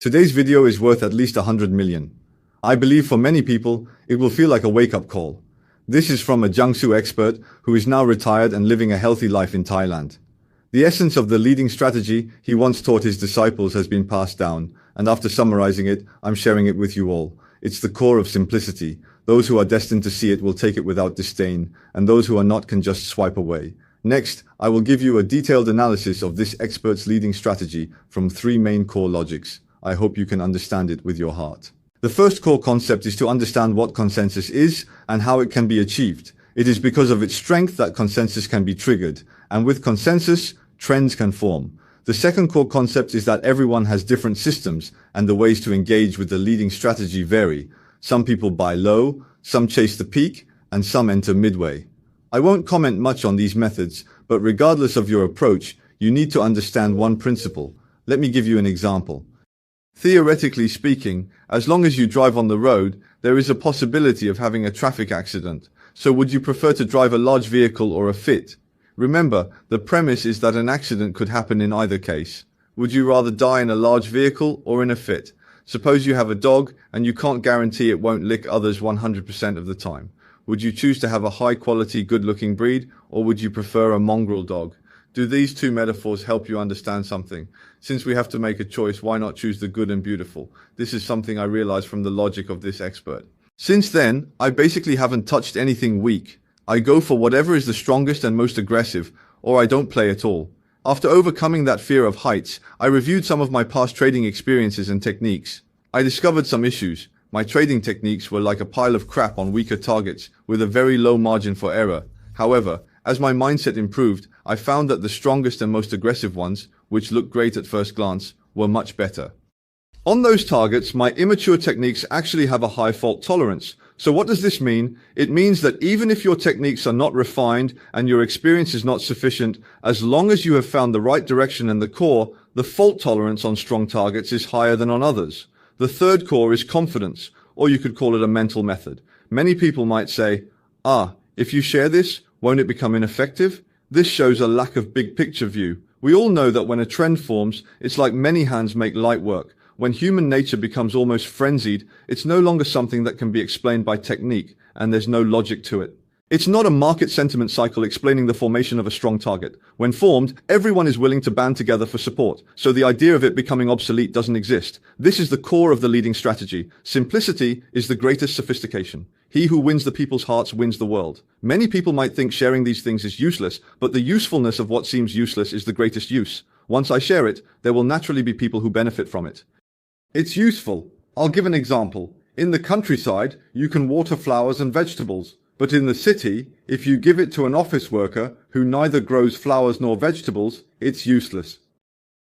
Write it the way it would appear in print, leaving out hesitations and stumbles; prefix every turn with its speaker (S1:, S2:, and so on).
S1: Today's video is worth at least 100 million. I believe for many people, it will feel like a wake-up call. This is from a Jiangsu expert who is now retired and living a healthy life in Thailand. The essence of the leading strategy he once taught his disciples has been passed down, and after summarizing it, I'm sharing it with you all. It's the core of simplicity. Those who are destined to see it will take it without disdain, and those who are not can just swipe away. Next, I will give you a detailed analysis of this expert's leading strategy from 3 main core logics. I hope you can understand it with your heart. The first core concept is to understand what consensus is and how it can be achieved. It is because of its strength that consensus can be triggered, and with consensus, trends can form. The second core concept is that everyone has different systems, and the ways to engage with the leading strategy vary. Some people buy low, some chase the peak, and some enter midway. I won't comment much on these methods, but regardless of your approach, you need to understand one principle. Let me give you an example. Theoretically speaking, as long as you drive on the road, there is a possibility of having a traffic accident. So would you prefer to drive a large vehicle or a Fit? Remember, the premise is that an accident could happen in either case. Would you rather die in a large vehicle or in a Fit? Suppose you have a dog and you can't guarantee it won't lick others 100% of the time. Would you choose to have a high-quality, good-looking breed, or would you prefer a mongrel dog? Do these 2 metaphors help you understand something? Since we have to make a choice, why not choose the good and beautiful? This is something I realized from the logic of this expert. Since then, I basically haven't touched anything weak. I go for whatever is the strongest and most aggressive, or I don't play at all. After overcoming that fear of heights, I reviewed some of my past trading experiences and techniques. I discovered some issues. My trading techniques were like a pile of crap on weaker targets, with a very low margin for error. However, as my mindset improved, I found that the strongest and most aggressive ones, which looked great at first glance, were much better. On those targets, my immature techniques actually have a high fault tolerance. So what does this mean? It means that even if your techniques are not refined and your experience is not sufficient, as long as you have found the right direction and the core, the fault tolerance on strong targets is higher than on others. The third core is confidence, or you could call it a mental method. Many people might say, if you share this, won't it become ineffective? This shows a lack of big picture view. We all know that when a trend forms, it's like many hands make light work. When human nature becomes almost frenzied, it's no longer something that can be explained by technique, and there's no logic to it. It's not a market sentiment cycle explaining the formation of a strong target. When formed, everyone is willing to band together for support, so the idea of it becoming obsolete doesn't exist. This is the core of the leading strategy. Simplicity is the greatest sophistication. He who wins the people's hearts wins the world. Many people might think sharing these things is useless, but the usefulness of what seems useless is the greatest use. Once I share it, there will naturally be people who benefit from it. It's useful. I'll give an example. In the countryside, you can water flowers and vegetables. But in the city, if you give it to an office worker who neither grows flowers nor vegetables, it's useless.